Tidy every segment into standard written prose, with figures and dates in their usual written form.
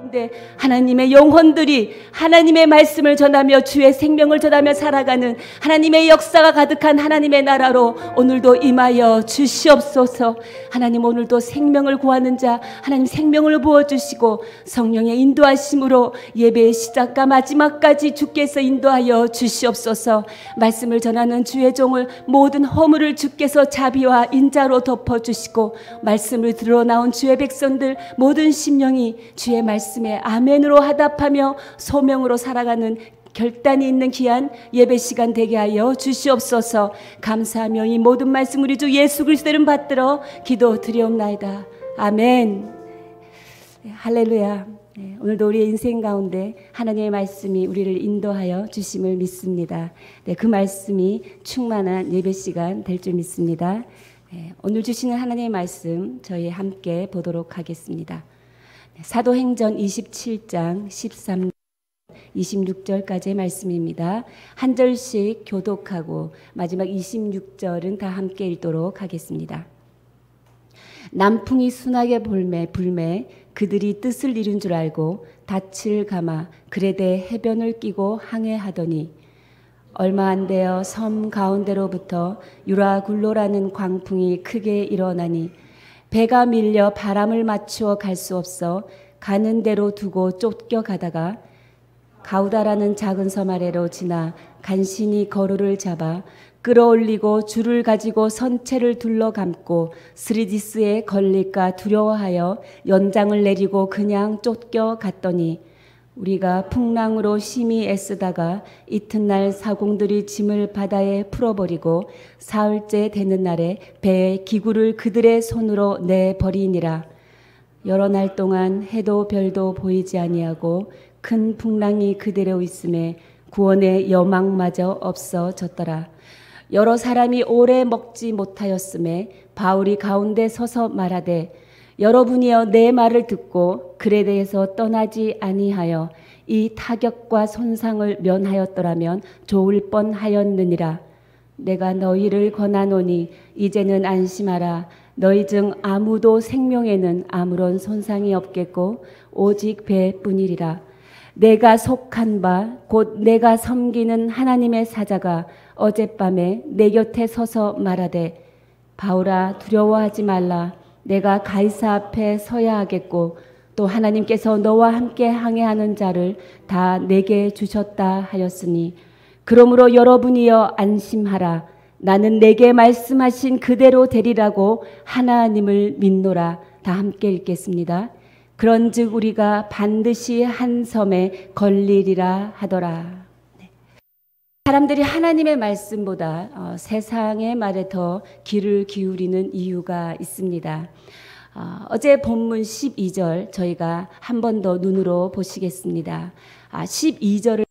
가운데 하나님의 영혼들이 하나님의 말씀을 전하며 주의 생명을 전하며 살아가는 하나님의 역사가 가득한 하나님의 나라로 오늘도 임하여 주시옵소서. 하나님, 오늘도 생명을 구하는 자 하나님 생명을 부어주시고 성령의 인도하심으로 예배의 시작과 마지막까지 주께서 인도하여 주시옵소서. 말씀을 전하는 주의 종을 모든 허물을 주께서 자비와 인자로 덮어주시고 말씀을 들어 나온 주의 백성들 모든 심령이 주의 말씀에 아멘으로 화답하며 소명으로 살아가는 결단이 있는 귀한 예배 시간 되게 하여 주시옵소서. 감사하며 이 모든 말씀 우리 주 예수 그리스도 이름 받들어 기도 드리옵나이다. 아멘. 할렐루야. 오늘도 우리의 인생 가운데 하나님의 말씀이 우리를 인도하여 주심을 믿습니다. 그 말씀이 충만한 예배 시간 될 줄 믿습니다. 오늘 주시는 하나님의 말씀 저희 함께 보도록 하겠습니다. 사도행전 27장 13 26절까지의 말씀입니다. 한 절씩 교독하고 마지막 26절은 다 함께 읽도록 하겠습니다. 남풍이 순하게 불매 그들이 뜻을 이룬 줄 알고 닻을 감아 그레데 해변을 끼고 항해하더니 얼마 안 되어 섬 가운데로부터 유라굴로라는 광풍이 크게 일어나니 배가 밀려 바람을 맞추어 갈 수 없어 가는 대로 두고 쫓겨가다가 가우다라는 작은 섬 아래로 지나 간신히 거루를 잡아 끌어올리고 줄을 가지고 선체를 둘러감고 스리디스에 걸릴까 두려워하여 연장을 내리고 그냥 쫓겨갔더니 우리가 풍랑으로 심히 애쓰다가 이튿날 사공들이 짐을 바다에 풀어버리고 사흘째 되는 날에 배의 기구를 그들의 손으로 내버리니라. 여러 날 동안 해도 별도 보이지 아니하고 큰 풍랑이 그대로 있음에 구원의 여망마저 없어졌더라. 여러 사람이 오래 먹지 못하였음에 바울이 가운데 서서 말하되 여러분이여 내 말을 듣고 그레데에서 떠나지 아니하여 이 타격과 손상을 면하였더라면 좋을 뻔하였느니라. 내가 너희를 권하노니 이제는 안심하라. 너희 중 아무도 생명에는 아무런 손상이 없겠고 오직 배뿐이리라. 내가 속한 바 곧 내가 섬기는 하나님의 사자가 어젯밤에 내 곁에 서서 말하되 바울아 두려워하지 말라. 내가 가이사 앞에 서야 하겠고 또 하나님께서 너와 함께 항해하는 자를 다 내게 주셨다 하였으니 그러므로 여러분이여 안심하라. 나는 내게 말씀하신 그대로 되리라고 하나님을 믿노라. 다 함께 읽겠습니다. 그런즉 우리가 반드시 한 섬에 걸리리라 하더라. 사람들이 하나님의 말씀보다 세상의 말에 더 귀를 기울이는 이유가 있습니다. 어제 본문 12절 저희가 한 번 더 눈으로 보시겠습니다. 12절을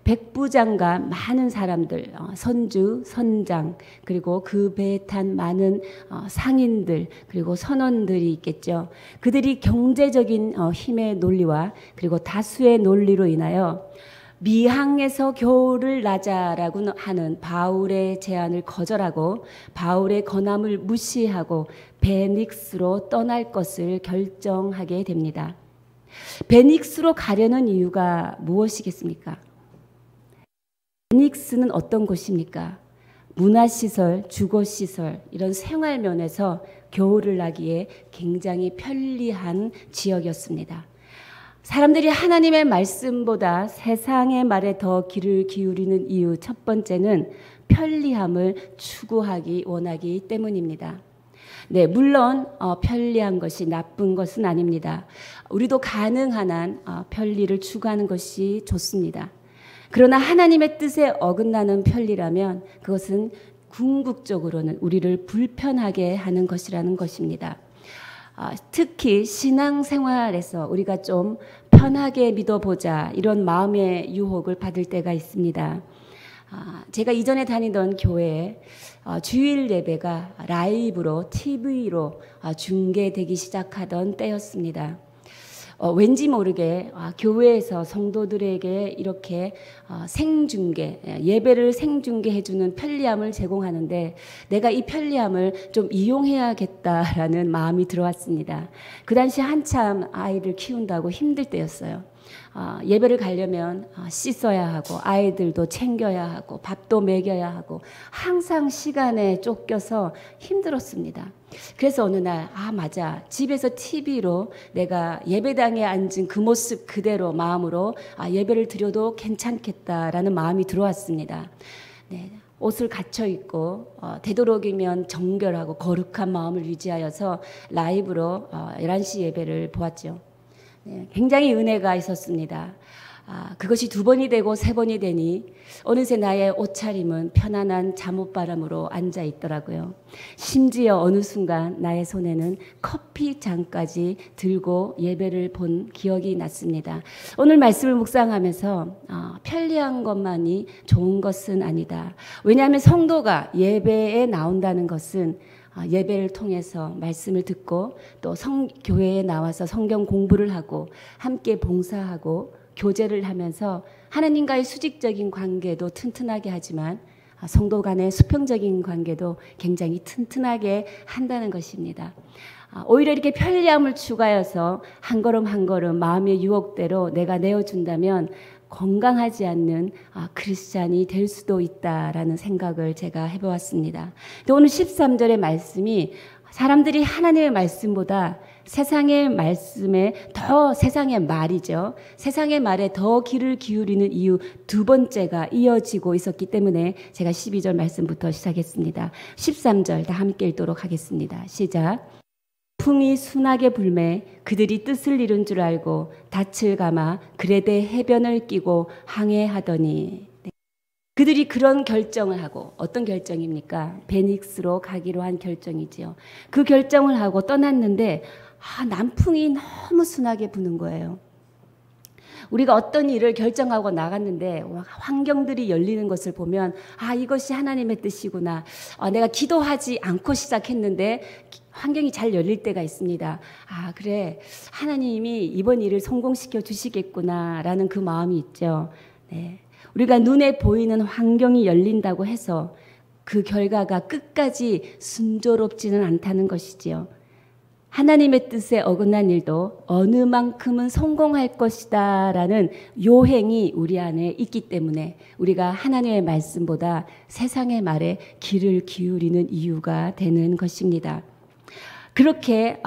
백부장과 많은 사람들, 선주, 선장, 그리고 그 배에 탄 많은 상인들, 그리고 선원들이 있겠죠. 그들이 경제적인 힘의 논리와 그리고 다수의 논리로 인하여 미항에서 겨울을 나자라고 하는 바울의 제안을 거절하고 바울의 권함을 무시하고 베닉스로 떠날 것을 결정하게 됩니다. 베닉스로 가려는 이유가 무엇이겠습니까? 베닉스는 어떤 곳입니까? 문화시설, 주거시설 이런 생활 면에서 겨울을 나기에 굉장히 편리한 지역이었습니다. 사람들이 하나님의 말씀보다 세상의 말에 더 귀를 기울이는 이유 첫 번째는 편리함을 추구하기 원하기 때문입니다. 네, 물론 편리한 것이 나쁜 것은 아닙니다. 우리도 가능한 한 편리를 추구하는 것이 좋습니다. 그러나 하나님의 뜻에 어긋나는 편리라면 그것은 궁극적으로는 우리를 불편하게 하는 것이라는 것입니다. 특히 신앙생활에서 우리가 좀 편하게 믿어보자 이런 마음의 유혹을 받을 때가 있습니다. 제가 이전에 다니던 교회에 주일 예배가 라이브로 TV로 중계되기 시작하던 때였습니다. 왠지 모르게 교회에서 성도들에게 이렇게 생중계, 예배를 생중계해주는 편리함을 제공하는데 내가 이 편리함을 좀 이용해야겠다라는 마음이 들어왔습니다. 그 당시 한참 아이를 키운다고 힘들 때였어요. 예배를 가려면 씻어야 하고 아이들도 챙겨야 하고 밥도 먹여야 하고 항상 시간에 쫓겨서 힘들었습니다. 그래서 어느 날 맞아, 집에서 TV로 내가 예배당에 앉은 그 모습 그대로 마음으로 예배를 드려도 괜찮겠다라는 마음이 들어왔습니다. 네. 옷을 갖춰 입고 되도록이면 정결하고 거룩한 마음을 유지하여서 라이브로 11시 예배를 보았죠. 네, 굉장히 은혜가 있었습니다. 그것이 2번이 되고 3번이 되니 어느새 나의 옷차림은 편안한 잠옷바람으로 앉아 있더라고요. 심지어 어느 순간 나의 손에는 커피 잔까지 들고 예배를 본 기억이 났습니다. 오늘 말씀을 묵상하면서 편리한 것만이 좋은 것은 아니다. 왜냐하면 성도가 예배에 나온다는 것은 예배를 통해서 말씀을 듣고 또 교회에 나와서 성경 공부를 하고 함께 봉사하고 교제를 하면서 하나님과의 수직적인 관계도 튼튼하게 하지만 성도 간의 수평적인 관계도 굉장히 튼튼하게 한다는 것입니다. 오히려 이렇게 편리함을 추가해서 한 걸음 한 걸음 마음의 유혹대로 내가 내어준다면 건강하지 않는 크리스찬이 될 수도 있다라는 생각을 제가 해보았습니다. 오늘 13절의 말씀이 사람들이 하나님의 말씀보다 세상의 말씀에 더, 세상의 말이죠. 세상의 말에 더 귀를 기울이는 이유 2번째가 이어지고 있었기 때문에 제가 12절 말씀부터 시작했습니다. 13절 다 함께 읽도록 하겠습니다. 시작. 풍이 순하게 불매 그들이 뜻을 이룬 줄 알고 닻을 감아 그레데 해변을 끼고 항해하더니. 네. 그들이 그런 결정을 하고, 어떤 결정입니까? 베닉스로 가기로 한 결정이지요. 그 결정을 하고 떠났는데 남풍이 너무 순하게 부는 거예요. 우리가 어떤 일을 결정하고 나갔는데 환경들이 열리는 것을 보면 이것이 하나님의 뜻이구나. 내가 기도하지 않고 시작했는데 환경이 잘 열릴 때가 있습니다. 그래, 하나님이 이번 일을 성공시켜 주시겠구나라는 그 마음이 있죠. 네. 우리가 눈에 보이는 환경이 열린다고 해서 그 결과가 끝까지 순조롭지는 않다는 것이지요. 하나님의 뜻에 어긋난 일도 어느 만큼은 성공할 것이다 라는 요행이 우리 안에 있기 때문에 우리가 하나님의 말씀보다 세상의 말에 귀를 기울이는 이유가 되는 것입니다. 그렇게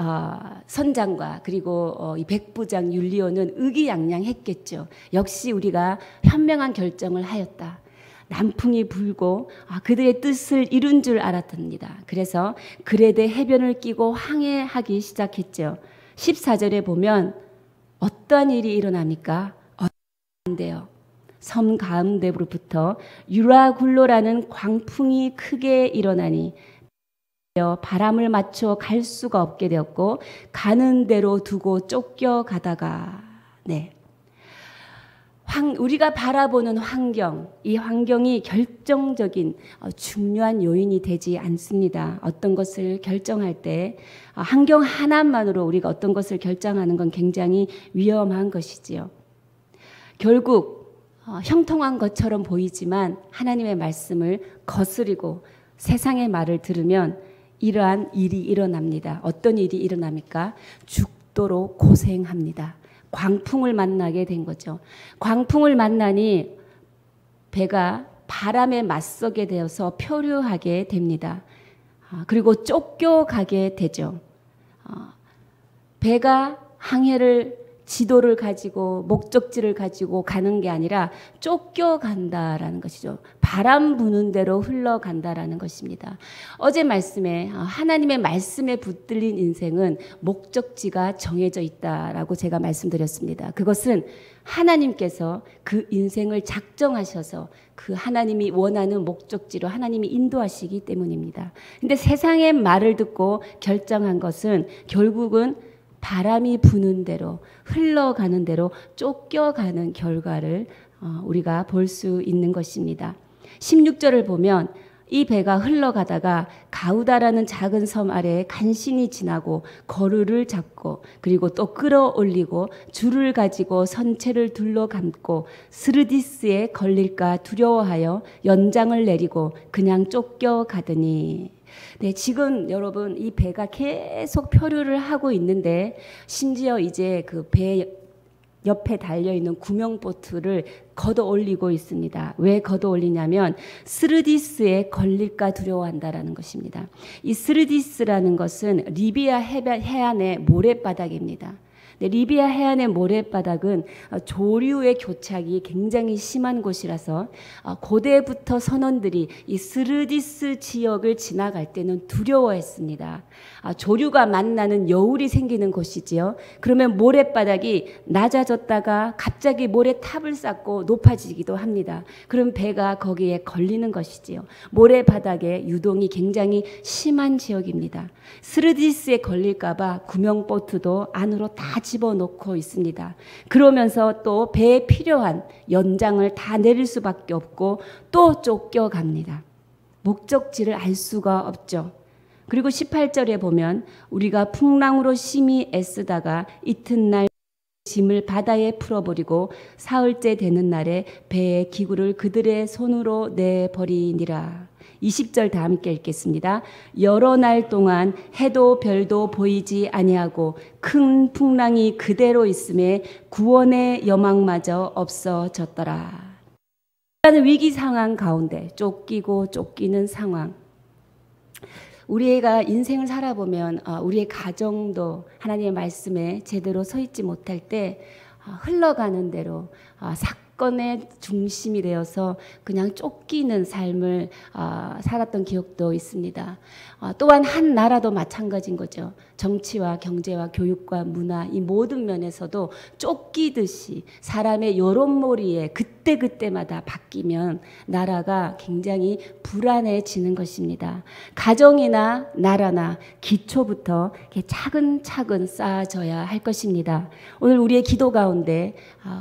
선장과 그리고 이 백부장 율리오는 의기양양했겠죠. 역시 우리가 현명한 결정을 하였다. 남풍이 불고 그들의 뜻을 이룬 줄 알았답니다. 그래서 그레데 해변을 끼고 항해하기 시작했죠. 14절에 보면 어떠한 일이 일어납니까? 어떤데요? 섬 가운데로부터 유라굴로라는 광풍이 크게 일어나니 바람을 맞춰 갈 수가 없게 되었고 가는 대로 두고 쫓겨가다가. 네. 우리가 바라보는 환경, 이 환경이 결정적인 중요한 요인이 되지 않습니다. 어떤 것을 결정할 때 환경 하나만으로 우리가 어떤 것을 결정하는 건 굉장히 위험한 것이지요. 결국 형통한 것처럼 보이지만 하나님의 말씀을 거스리고 세상의 말을 들으면 이러한 일이 일어납니다. 어떤 일이 일어납니까? 죽도록 고생합니다. 광풍을 만나게 된 거죠. 광풍을 만나니 배가 바람에 맞서게 되어서 표류하게 됩니다. 그리고 쫓겨가게 되죠. 배가 항해를 지도를 가지고 목적지를 가지고 가는 게 아니라 쫓겨간다라는 것이죠. 바람 부는 대로 흘러간다라는 것입니다. 어제 말씀에 하나님의 말씀에 붙들린 인생은 목적지가 정해져 있다라고 제가 말씀드렸습니다. 그것은 하나님께서 그 인생을 작정하셔서 그 하나님이 원하는 목적지로 하나님이 인도하시기 때문입니다. 근데 세상의 말을 듣고 결정한 것은 결국은 바람이 부는 대로 흘러가는 대로 쫓겨가는 결과를 우리가 볼 수 있는 것입니다. 16절을 보면 이 배가 흘러가다가 가우다라는 작은 섬 아래에 간신히 지나고 거루를 잡고 그리고 또 끌어올리고 줄을 가지고 선체를 둘러 감고 스르디스에 걸릴까 두려워하여 연장을 내리고 그냥 쫓겨가더니. 네, 지금 여러분 이 배가 계속 표류를 하고 있는데 심지어 이제 그 배 옆에 달려있는 구명보트를 걷어 올리고 있습니다. 왜 걷어 올리냐면 스르디스에 걸릴까 두려워한다라는 것입니다. 이 스르디스라는 것은 리비아 해안의 모래바닥입니다. 리비아 해안의 모래바닥은 조류의 교착이 굉장히 심한 곳이라서 고대부터 선원들이 이 스르디스 지역을 지나갈 때는 두려워했습니다. 조류가 만나는 여울이 생기는 곳이지요. 그러면 모래바닥이 낮아졌다가 갑자기 모래탑을 쌓고 높아지기도 합니다. 그럼 배가 거기에 걸리는 것이지요. 모래바닥의 유동이 굉장히 심한 지역입니다. 스르디스에 걸릴까 봐 구명보트도 안으로 다 집어넣고 있습니다. 그러면서 또 배에 필요한 연장을 다 내릴 수밖에 없고 또 쫓겨갑니다. 목적지를 알 수가 없죠. 그리고 18절에 보면 우리가 풍랑으로 심히 애쓰다가 이튿날 짐을 바다에 풀어버리고 사흘째 되는 날에 배의 기구를 그들의 손으로 내버리니라. 20절 다 함께 읽겠습니다. 여러 날 동안 해도 별도 보이지 아니하고 큰 풍랑이 그대로 있음에 구원의 여망마저 없어졌더라. 위기 상황 가운데 쫓기고 쫓기는 상황. 우리가 인생을 살아보면 우리의 가정도 하나님의 말씀에 제대로 서 있지 못할 때 흘러가는 대로 사건의 중심이 되어서 그냥 쫓기는 삶을 살았던 기억도 있습니다. 또한 한 나라도 마찬가지인 거죠. 정치와 경제와 교육과 문화 이 모든 면에서도 쫓기듯이 사람의 여론몰이에 그때그때마다 바뀌면 나라가 굉장히 불안해지는 것입니다. 가정이나 나라나 기초부터 차근차근 쌓아져야 할 것입니다. 오늘 우리의 기도 가운데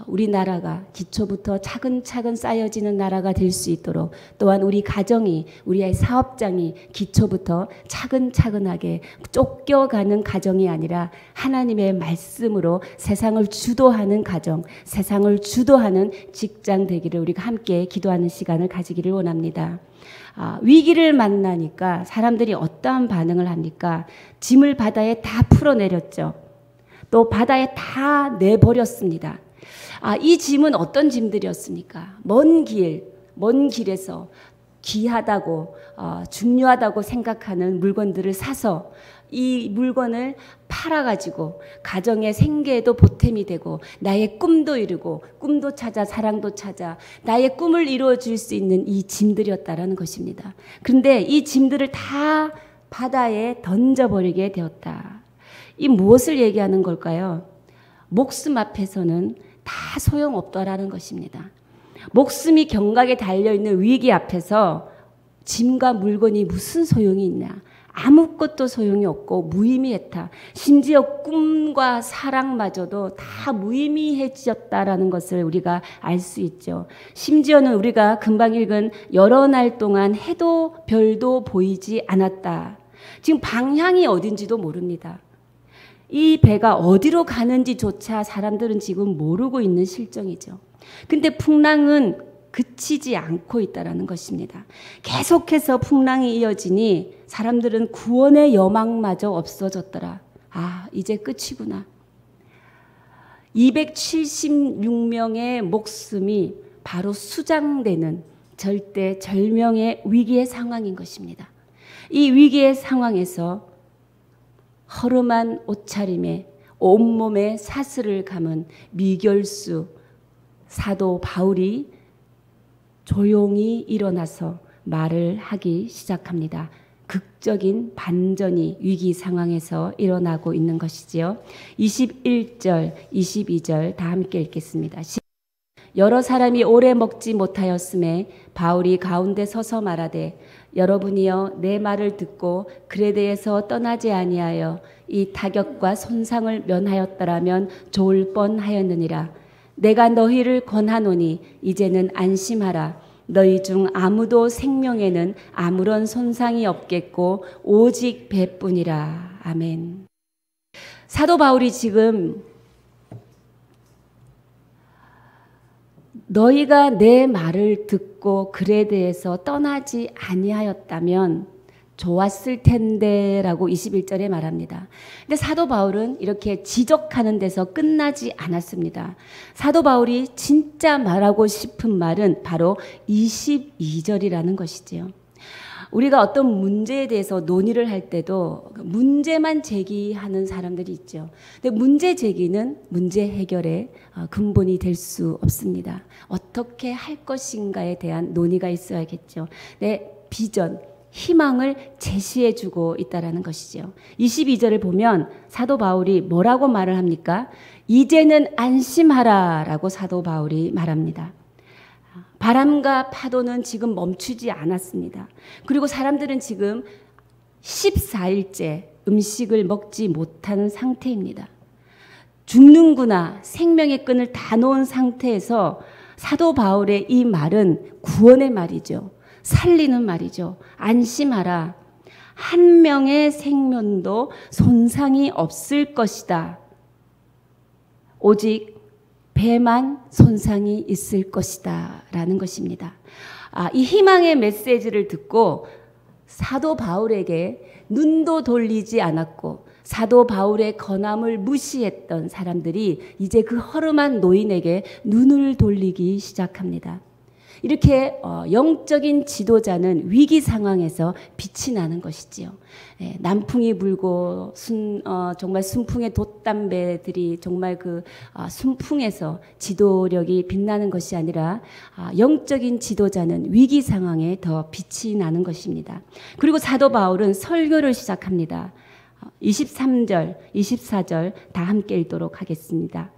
우리나라가 기초부터 차근차근 쌓여지는 나라가 될 수 있도록 또한 우리 가정이 우리의 사업장이 기초부터 차근차근하게 쫓겨가는 가정이 아니라 하나님의 말씀으로 세상을 주도하는 가정, 세상을 주도하는 직장 되기를 우리가 함께 기도하는 시간을 가지기를 원합니다. 위기를 만나니까 사람들이 어떠한 반응을 합니까? 짐을 바다에 다 풀어내렸죠. 또 바다에 다 내버렸습니다. 이 짐은 어떤 짐들이었습니까? 먼 길에서 귀하다고 중요하다고 생각하는 물건들을 사서 이 물건을 팔아가지고 가정의 생계에도 보탬이 되고 나의 꿈도 이루고 꿈도 찾아 사랑도 찾아 나의 꿈을 이루어줄 수 있는 이 짐들이었다라는 것입니다. 그런데 이 짐들을 다 바다에 던져버리게 되었다. 이 무엇을 얘기하는 걸까요? 목숨 앞에서는 다 소용없더라는 것입니다. 목숨이 경각에 달려있는 위기 앞에서 짐과 물건이 무슨 소용이 있냐. 아무것도 소용이 없고 무의미했다. 심지어 꿈과 사랑마저도 다 무의미해졌다라는 것을 우리가 알 수 있죠. 심지어는 우리가 금방 읽은 여러 날 동안 해도 별도 보이지 않았다. 지금 방향이 어딘지도 모릅니다. 이 배가 어디로 가는지조차 사람들은 지금 모르고 있는 실정이죠. 근데 풍랑은 그치지 않고 있다는 것입니다. 계속해서 풍랑이 이어지니 사람들은 구원의 여망마저 없어졌더라. 이제 끝이구나. 276명의 목숨이 바로 수장되는 절대 절명의 위기의 상황인 것입니다. 이 위기의 상황에서 허름한 옷차림에 온몸에 사슬을 감은 미결수 사도 바울이 조용히 일어나서 말을 하기 시작합니다. 극적인 반전이 위기 상황에서 일어나고 있는 것이지요. 21절, 22절 다 함께 읽겠습니다. 여러 사람이 오래 먹지 못하였음에 바울이 가운데 서서 말하되 여러분이여 내 말을 듣고 그레데에서 떠나지 아니하여 이 타격과 손상을 면하였더라면 좋을 뻔하였느니라. 내가 너희를 권하노니 이제는 안심하라. 너희 중 아무도 생명에는 아무런 손상이 없겠고 오직 배뿐이라. 아멘. 사도 바울이 지금 너희가 내 말을 듣고 글에 대해서 떠나지 아니하였다면 좋았을 텐데 라고 21절에 말합니다. 근데 사도 바울은 이렇게 지적하는 데서 끝나지 않았습니다. 사도 바울이 진짜 말하고 싶은 말은 바로 22절이라는 것이지요. 우리가 어떤 문제에 대해서 논의를 할 때도 문제만 제기하는 사람들이 있죠. 근데 문제 제기는 문제 해결의 근본이 될 수 없습니다. 어떻게 할 것인가에 대한 논의가 있어야겠죠. 내 비전, 희망을 제시해 주고 있다라는 것이죠. 22절을 보면 사도 바울이 뭐라고 말을 합니까? 이제는 안심하라 라고 사도 바울이 말합니다. 바람과 파도는 지금 멈추지 않았습니다. 그리고 사람들은 지금 14일째 음식을 먹지 못한 상태입니다. 죽는구나, 생명의 끈을 다 놓은 상태에서 사도 바울의 이 말은 구원의 말이죠. 살리는 말이죠. 안심하라. 한 명의 생명도 손상이 없을 것이다. 오직 배만 손상이 있을 것이다 라는 것입니다. 이 희망의 메시지를 듣고 사도 바울에게 눈도 돌리지 않았고 사도 바울의 권함을 무시했던 사람들이 이제 그 허름한 노인에게 눈을 돌리기 시작합니다. 이렇게 영적인 지도자는 위기 상황에서 빛이 나는 것이지요. 남풍이 불고 정말 순풍의 돛담배들이 정말 그 순풍에서 지도력이 빛나는 것이 아니라 영적인 지도자는 위기 상황에 더 빛이 나는 것입니다. 그리고 사도 바울은 설교를 시작합니다. 23절, 24절 다 함께 읽도록 하겠습니다.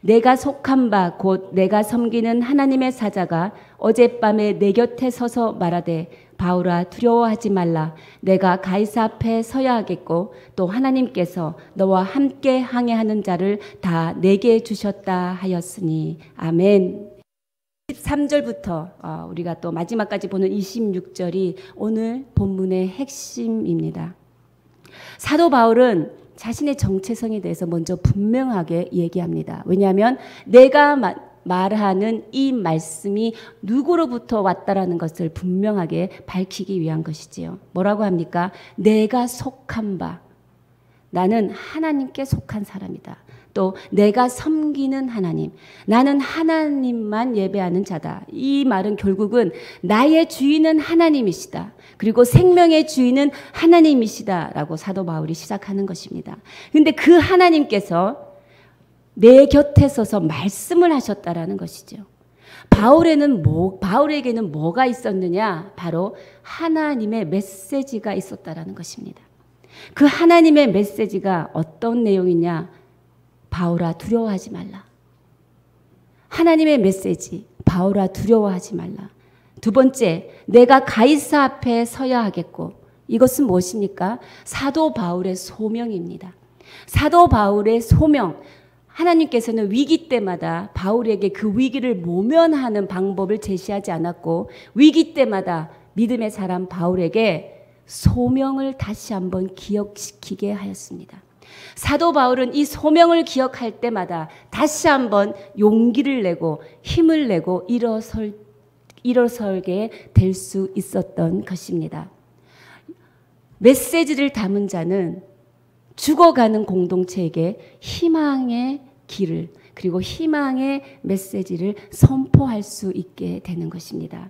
내가 속한 바 곧 내가 섬기는 하나님의 사자가 어젯밤에 내 곁에 서서 말하되 바울아 두려워하지 말라. 내가 가이사 앞에 서야 하겠고 또 하나님께서 너와 함께 항해하는 자를 다 내게 주셨다 하였으니. 아멘. 13절부터 우리가 또 마지막까지 보는 26절이 오늘 본문의 핵심입니다. 사도 바울은 자신의 정체성에 대해서 먼저 분명하게 얘기합니다. 왜냐하면 내가 말하는 이 말씀이 누구로부터 왔다라는 것을 분명하게 밝히기 위한 것이지요. 뭐라고 합니까? 내가 속한 바. 나는 하나님께 속한 사람이다. 또 내가 섬기는 하나님. 나는 하나님만 예배하는 자다. 이 말은 결국은 나의 주인은 하나님이시다. 그리고 생명의 주인은 하나님이시다 라고 사도 바울이 시작하는 것입니다. 그런데 그 하나님께서 내 곁에 서서 말씀을 하셨다라는 것이죠. 바울에게는 뭐가 있었느냐? 바로 하나님의 메시지가 있었다라는 것입니다. 그 하나님의 메시지가 어떤 내용이냐? 바울아 두려워하지 말라. 하나님의 메시지, 바울아 두려워하지 말라. 두 번째, 내가 가이사 앞에 서야 하겠고, 이것은 무엇입니까? 사도 바울의 소명입니다. 사도 바울의 소명, 하나님께서는 위기 때마다 바울에게 그 위기를 모면하는 방법을 제시하지 않았고 위기 때마다 믿음의 사람 바울에게 소명을 다시 한번 기억시키게 하였습니다. 사도 바울은 이 소명을 기억할 때마다 다시 한번 용기를 내고 힘을 내고 일어설게 될 수 있었던 것입니다. 메시지를 담은 자는 죽어가는 공동체에게 희망의 길을 그리고 희망의 메시지를 선포할 수 있게 되는 것입니다.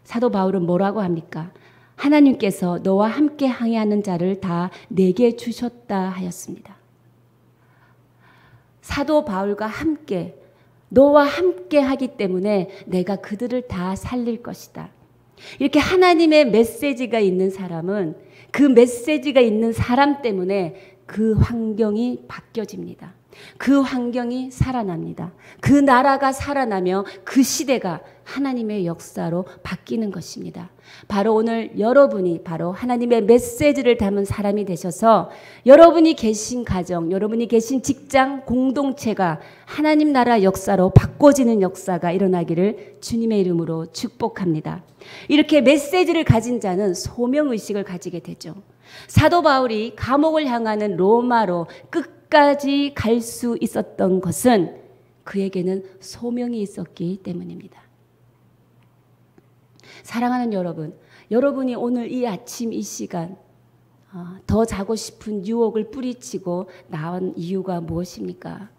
사도 바울은 뭐라고 합니까? 하나님께서 너와 함께 항해하는 자를 다 내게 주셨다 하였습니다. 사도 바울과 함께 너와 함께 하기 때문에 내가 그들을 다 살릴 것이다. 이렇게 하나님의 메시지가 있는 사람은 그 메시지가 있는 사람 때문에 그 환경이 바뀌어집니다. 그 환경이 살아납니다. 그 나라가 살아나며 그 시대가 하나님의 역사로 바뀌는 것입니다. 바로 오늘 여러분이 바로 하나님의 메시지를 담은 사람이 되셔서 여러분이 계신 가정, 여러분이 계신 직장, 공동체가 하나님 나라 역사로 바꿔지는 역사가 일어나기를 주님의 이름으로 축복합니다. 이렇게 메시지를 가진 자는 소명의식을 가지게 되죠. 사도 바울이 감옥을 향하는 로마로 끝까지 갈 수 있었던 것은 그에게는 소명이 있었기 때문입니다. 사랑하는 여러분, 여러분이 오늘 이 아침 이 시간 더 자고 싶은 유혹을 뿌리치고 나온 이유가 무엇입니까?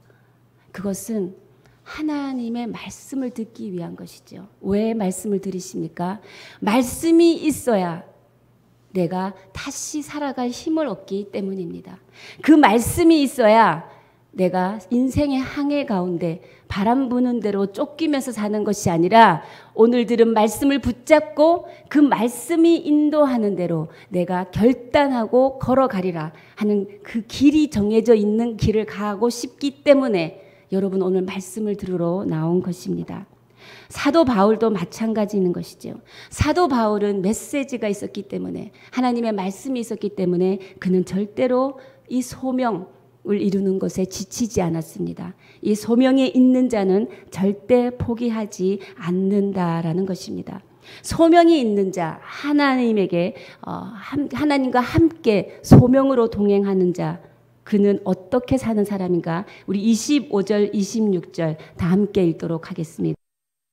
그것은 하나님의 말씀을 듣기 위한 것이죠. 왜 말씀을 들으십니까? 말씀이 있어야 내가 다시 살아갈 힘을 얻기 때문입니다. 그 말씀이 있어야 내가 인생의 항해 가운데 바람 부는 대로 쫓기면서 사는 것이 아니라 오늘 들은 말씀을 붙잡고 그 말씀이 인도하는 대로 내가 결단하고 걸어가리라 하는 그 길이 정해져 있는 길을 가고 싶기 때문에 여러분 오늘 말씀을 들으러 나온 것입니다. 사도 바울도 마찬가지인 것이죠. 사도 바울은 메시지가 있었기 때문에 하나님의 말씀이 있었기 때문에 그는 절대로 이 소명을 이루는 것에 지치지 않았습니다. 이 소명에 있는 자는 절대 포기하지 않는다라는 것입니다. 소명이 있는 자, 하나님에게 하나님과 함께 소명으로 동행하는 자, 그는 어떻게 사는 사람인가? 우리 25절, 26절 다 함께 읽도록 하겠습니다.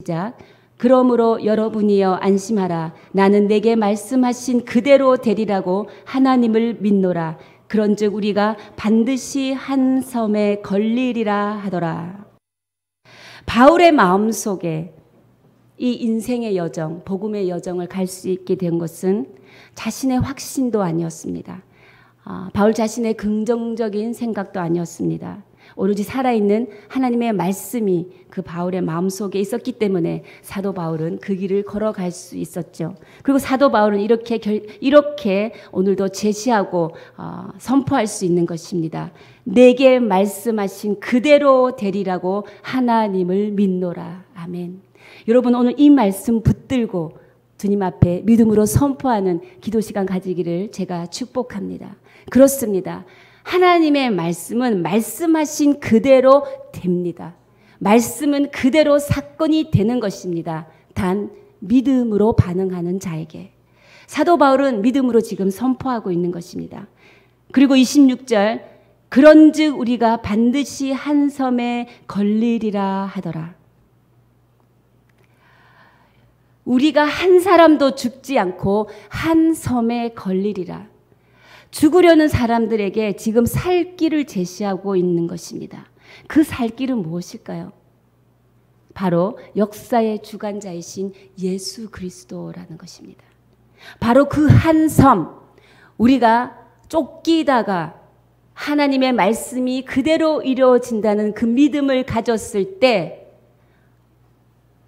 시작. 그러므로 여러분이여 안심하라. 나는 내게 말씀하신 그대로 되리라고 하나님을 믿노라. 그런즉 우리가 반드시 한 섬에 걸리리라 하더라. 바울의 마음속에 이 인생의 여정, 복음의 여정을 갈 수 있게 된 것은 자신의 확신도 아니었습니다. 바울 자신의 긍정적인 생각도 아니었습니다. 오로지 살아있는 하나님의 말씀이 그 바울의 마음속에 있었기 때문에 사도 바울은 그 길을 걸어갈 수 있었죠. 그리고 사도 바울은 이렇게 오늘도 제시하고 선포할 수 있는 것입니다. 내게 말씀하신 그대로 되리라고 하나님을 믿노라. 아멘. 여러분 오늘 이 말씀 붙들고 주님 앞에 믿음으로 선포하는 기도 시간 가지기를 제가 축복합니다. 그렇습니다. 하나님의 말씀은 말씀하신 그대로 됩니다. 말씀은 그대로 사건이 되는 것입니다. 단 믿음으로 반응하는 자에게. 사도 바울은 믿음으로 지금 선포하고 있는 것입니다. 그리고 26절 그런즉 우리가 반드시 한 섬에 걸리리라 하더라. 우리가 한 사람도 죽지 않고 한 섬에 걸리리라. 죽으려는 사람들에게 지금 살 길을 제시하고 있는 것입니다. 그 살 길은 무엇일까요? 바로 역사의 주관자이신 예수 그리스도라는 것입니다. 바로 그 한 섬, 우리가 쫓기다가 하나님의 말씀이 그대로 이루어진다는 그 믿음을 가졌을 때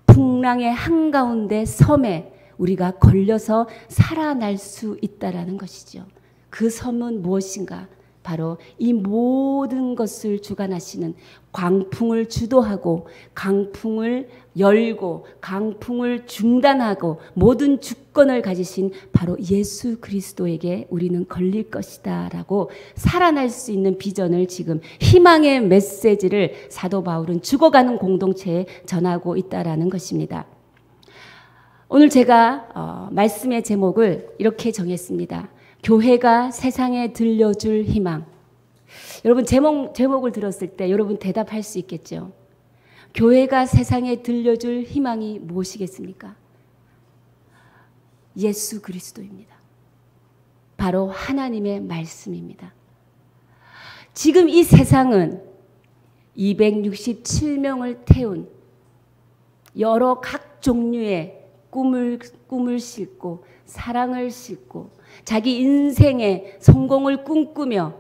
풍랑의 한가운데 섬에 우리가 걸려서 살아날 수 있다라는 것이죠. 그 섬은 무엇인가? 바로 이 모든 것을 주관하시는 광풍을 주도하고 강풍을 열고 강풍을 중단하고 모든 주권을 가지신 바로 예수 그리스도에게 우리는 걸릴 것이다 라고 살아날 수 있는 비전을 지금 희망의 메시지를 사도 바울은 죽어가는 공동체에 전하고 있다라는 것입니다. 오늘 제가 말씀의 제목을 이렇게 정했습니다. 교회가 세상에 들려줄 희망. 여러분 제목을 들었을 때 여러분 대답할 수 있겠죠. 교회가 세상에 들려줄 희망이 무엇이겠습니까? 예수 그리스도입니다. 바로 하나님의 말씀입니다. 지금 이 세상은 267명을 태운 여러 각 종류의 꿈을 싣고 사랑을 싣고 자기 인생의 성공을 꿈꾸며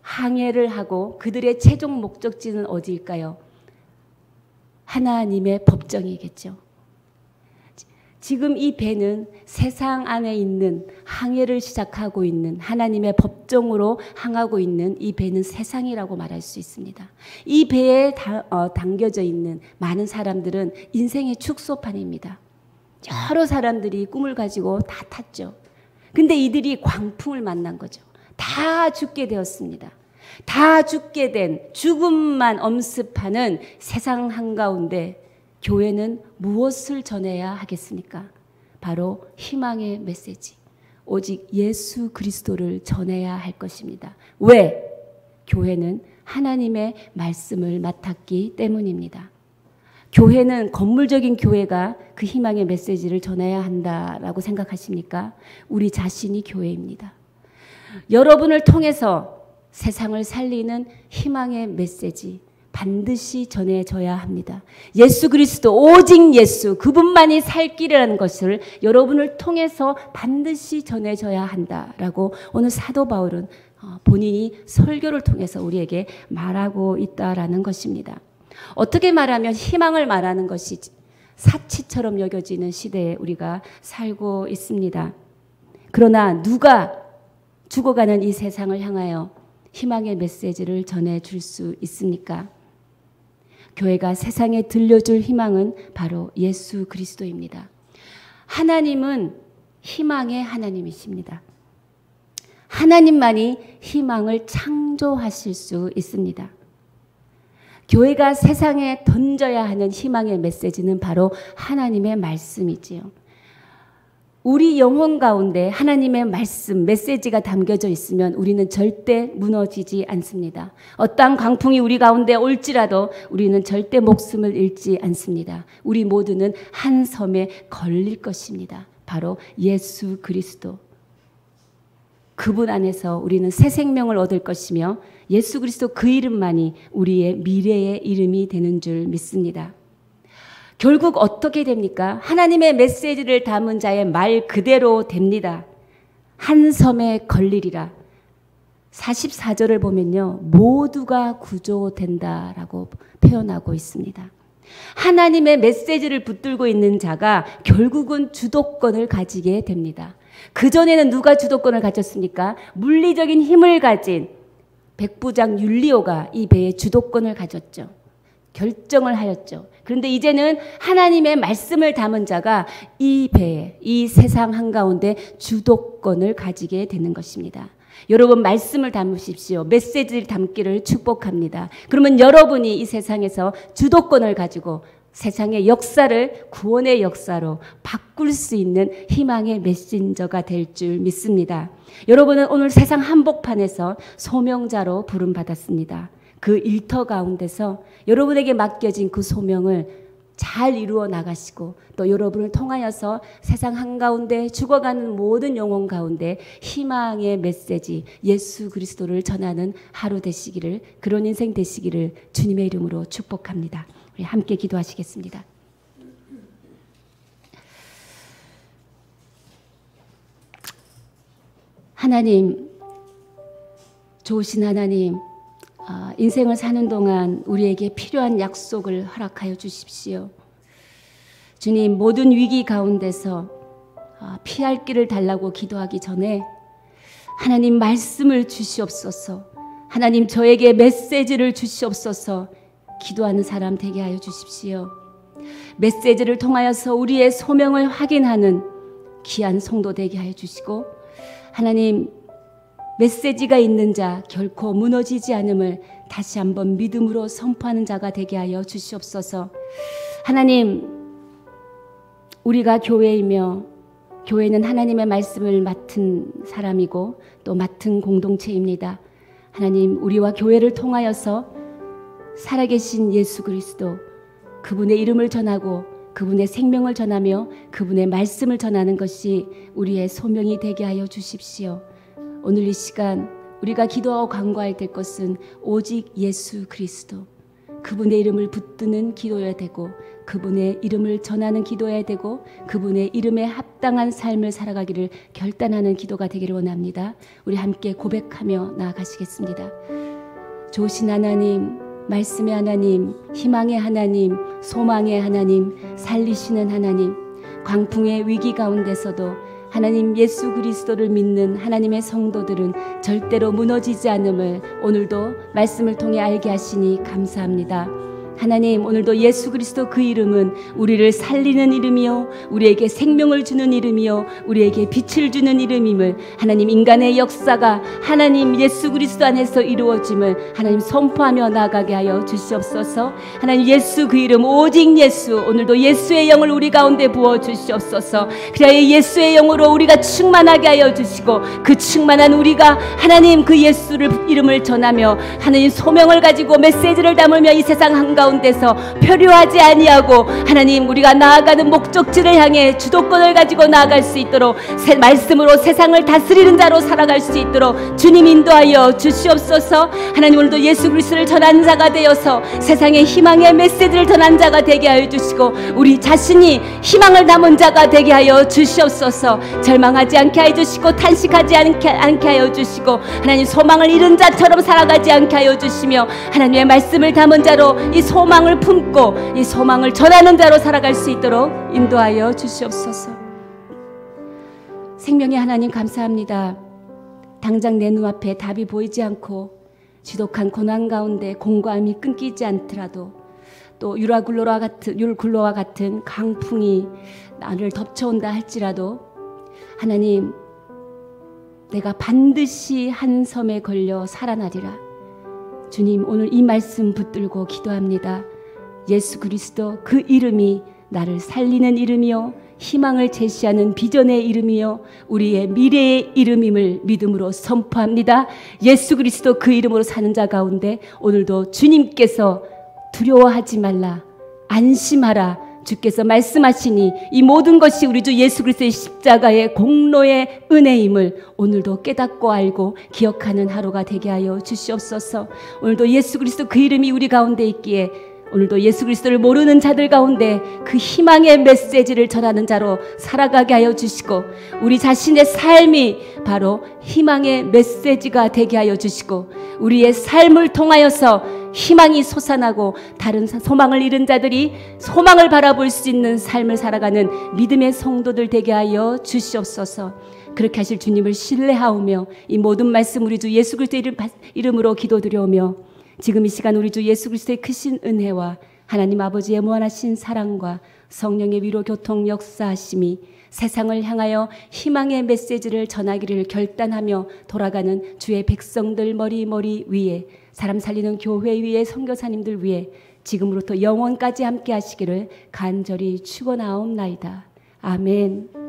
항해를 하고 그들의 최종 목적지는 어디일까요? 하나님의 법정이겠죠. 지금 이 배는 세상 안에 있는 항해를 시작하고 있는 하나님의 법정으로 향하고 있는 이 배는 세상이라고 말할 수 있습니다. 이 배에 담겨져 있는 많은 사람들은 인생의 축소판입니다. 여러 사람들이 꿈을 가지고 다 탔죠. 근데 이들이 광풍을 만난 거죠. 다 죽게 되었습니다. 다 죽게 된 죽음만 엄습하는 세상 한가운데 교회는 무엇을 전해야 하겠습니까? 바로 희망의 메시지, 오직 예수 그리스도를 전해야 할 것입니다. 왜? 교회는 하나님의 말씀을 맡았기 때문입니다. 교회는 건물적인 교회가 그 희망의 메시지를 전해야 한다라고 생각하십니까? 우리 자신이 교회입니다. 여러분을 통해서 세상을 살리는 희망의 메시지 반드시 전해져야 합니다. 예수 그리스도, 오직 예수, 그분만이 살 길이라는 것을 여러분을 통해서 반드시 전해져야 한다라고 오늘 사도 바울은 본인이 설교를 통해서 우리에게 말하고 있다라는 것입니다. 어떻게 말하면 희망을 말하는 것이 사치처럼 여겨지는 시대에 우리가 살고 있습니다. 그러나 누가 죽어가는 이 세상을 향하여 희망의 메시지를 전해줄 수 있습니까? 교회가 세상에 들려줄 희망은 바로 예수 그리스도입니다. 하나님은 희망의 하나님이십니다. 하나님만이 희망을 창조하실 수 있습니다. 교회가 세상에 던져야 하는 희망의 메시지는 바로 하나님의 말씀이지요. 우리 영혼 가운데 하나님의 말씀, 메시지가 담겨져 있으면 우리는 절대 무너지지 않습니다. 어떠한 광풍이 우리 가운데 올지라도 우리는 절대 목숨을 잃지 않습니다. 우리 모두는 한 섬에 걸릴 것입니다. 바로 예수 그리스도. 그분 안에서 우리는 새 생명을 얻을 것이며 예수 그리스도 그 이름만이 우리의 미래의 이름이 되는 줄 믿습니다. 결국 어떻게 됩니까? 하나님의 메시지를 담은 자의 말 그대로 됩니다. 한 섬에 걸리리라. 44절을 보면요, 모두가 구조된다라고 표현하고 있습니다. 하나님의 메시지를 붙들고 있는 자가 결국은 주도권을 가지게 됩니다. 그전에는 누가 주도권을 가졌습니까? 물리적인 힘을 가진 백부장 율리오가 이 배의 주도권을 가졌죠. 결정을 하였죠. 그런데 이제는 하나님의 말씀을 담은 자가 이 배에, 이 세상 한가운데 주도권을 가지게 되는 것입니다. 여러분 말씀을 담으십시오. 메시지를 담기를 축복합니다. 그러면 여러분이 이 세상에서 주도권을 가지고 세상의 역사를 구원의 역사로 바꿀 수 있는 희망의 메신저가 될 줄 믿습니다. 여러분은 오늘 세상 한복판에서 소명자로 부름받았습니다. 그 일터 가운데서 여러분에게 맡겨진 그 소명을 잘 이루어 나가시고 또 여러분을 통하여서 세상 한가운데 죽어가는 모든 영혼 가운데 희망의 메시지 예수 그리스도를 전하는 하루 되시기를, 그런 인생 되시기를 주님의 이름으로 축복합니다. 우리 함께 기도하시겠습니다. 하나님, 좋으신 하나님, 인생을 사는 동안 우리에게 필요한 약속을 허락하여 주십시오. 주님, 모든 위기 가운데서 피할 길을 달라고 기도하기 전에 하나님 말씀을 주시옵소서, 하나님 저에게 메시지를 주시옵소서 기도하는 사람 되게 하여 주십시오. 메시지를 통하여서 우리의 소명을 확인하는 귀한 성도 되게 하여 주시고, 하나님 메시지가 있는 자 결코 무너지지 않음을 다시 한번 믿음으로 선포하는 자가 되게 하여 주시옵소서. 하나님, 우리가 교회이며 교회는 하나님의 말씀을 맡은 사람이고 또 맡은 공동체입니다. 하나님, 우리와 교회를 통하여서 살아계신 예수 그리스도, 그분의 이름을 전하고 그분의 생명을 전하며 그분의 말씀을 전하는 것이 우리의 소명이 되게 하여 주십시오. 오늘 이 시간 우리가 기도하고 간구할 될 것은 오직 예수 그리스도, 그분의 이름을 붙드는 기도여야 되고 그분의 이름을 전하는 기도여야 되고 그분의 이름에 합당한 삶을 살아가기를 결단하는 기도가 되기를 원합니다. 우리 함께 고백하며 나아가시겠습니다. 좋으신 하나님, 말씀의 하나님, 희망의 하나님, 소망의 하나님, 살리시는 하나님, 광풍의 위기 가운데서도 하나님 예수 그리스도를 믿는 하나님의 성도들은 절대로 무너지지 않음을 오늘도 말씀을 통해 알게 하시니 감사합니다. 하나님, 오늘도 예수 그리스도 그 이름은 우리를 살리는 이름이요, 우리에게 생명을 주는 이름이요, 우리에게 빛을 주는 이름임을, 하나님 인간의 역사가 하나님 예수 그리스도 안에서 이루어짐을 하나님 선포하며 나아가게 하여 주시옵소서. 하나님 예수 그 이름 오직 예수, 오늘도 예수의 영을 우리 가운데 부어 주시옵소서. 그리하여 예수의 영으로 우리가 충만하게 하여 주시고, 그 충만한 우리가 하나님 그 예수를 이름을 전하며 하나님 소명을 가지고 메시지를 담으며 이 세상 한가운데 가운데서 표류하지 아니하고 하나님 우리가 나아가는 목적지를 향해 주도권을 가지고 나아갈 수 있도록 말씀으로 세상을 다스리는 자로 살아갈 수 있도록 주님 인도하여 주시옵소서. 하나님 오늘도 예수 그리스도를 전하는 자가 되어서 세상에 희망의 메시지를 전하는 자가 되게 하여 주시고, 우리 자신이 희망을 담은 자가 되게 하여 주시옵소서. 절망하지 않게 하여 주시고 탄식하지 않게 하여 주시고, 하나님 소망을 잃은 자처럼 살아가지 않게 하여 주시며, 하나님의 말씀을 담은 자로 이 소망을 품고 이 소망을 전하는 자로 살아갈 수 있도록 인도하여 주시옵소서. 생명의 하나님 감사합니다. 당장 내 눈앞에 답이 보이지 않고 지독한 고난 가운데 공고함이 끊기지 않더라도, 또 율굴로와 같은 강풍이 나를 덮쳐온다 할지라도, 하나님 내가 반드시 한 섬에 걸려 살아나리라. 주님, 오늘 이 말씀 붙들고 기도합니다. 예수 그리스도 그 이름이 나를 살리는 이름이요, 희망을 제시하는 비전의 이름이요, 우리의 미래의 이름임을 믿음으로 선포합니다. 예수 그리스도 그 이름으로 사는 자 가운데 오늘도 주님께서 두려워하지 말라, 안심하라, 주께서 말씀하시니 이 모든 것이 우리 주 예수 그리스도의 십자가의 공로의 은혜임을 오늘도 깨닫고 알고 기억하는 하루가 되게 하여 주시옵소서. 오늘도 예수 그리스도 그 이름이 우리 가운데 있기에 오늘도 예수 그리스도를 모르는 자들 가운데 그 희망의 메시지를 전하는 자로 살아가게 하여 주시고, 우리 자신의 삶이 바로 희망의 메시지가 되게 하여 주시고, 우리의 삶을 통하여서 희망이 솟아나고 다른 소망을 잃은 자들이 소망을 바라볼 수 있는 삶을 살아가는 믿음의 성도들 되게 하여 주시옵소서. 그렇게 하실 주님을 신뢰하오며 이 모든 말씀 우리 주 예수 그리스도의 이름으로 기도드려오며, 지금 이 시간 우리 주 예수 그리스도의 크신 은혜와 하나님 아버지의 무한하신 사랑과 성령의 위로 교통 역사하심이 세상을 향하여 희망의 메시지를 전하기를 결단하며 돌아가는 주의 백성들 머리 위에, 사람 살리는 교회 위에, 선교사님들 위에 지금으로부터 영원까지 함께 하시기를 간절히 축원하옵나이다. 아멘.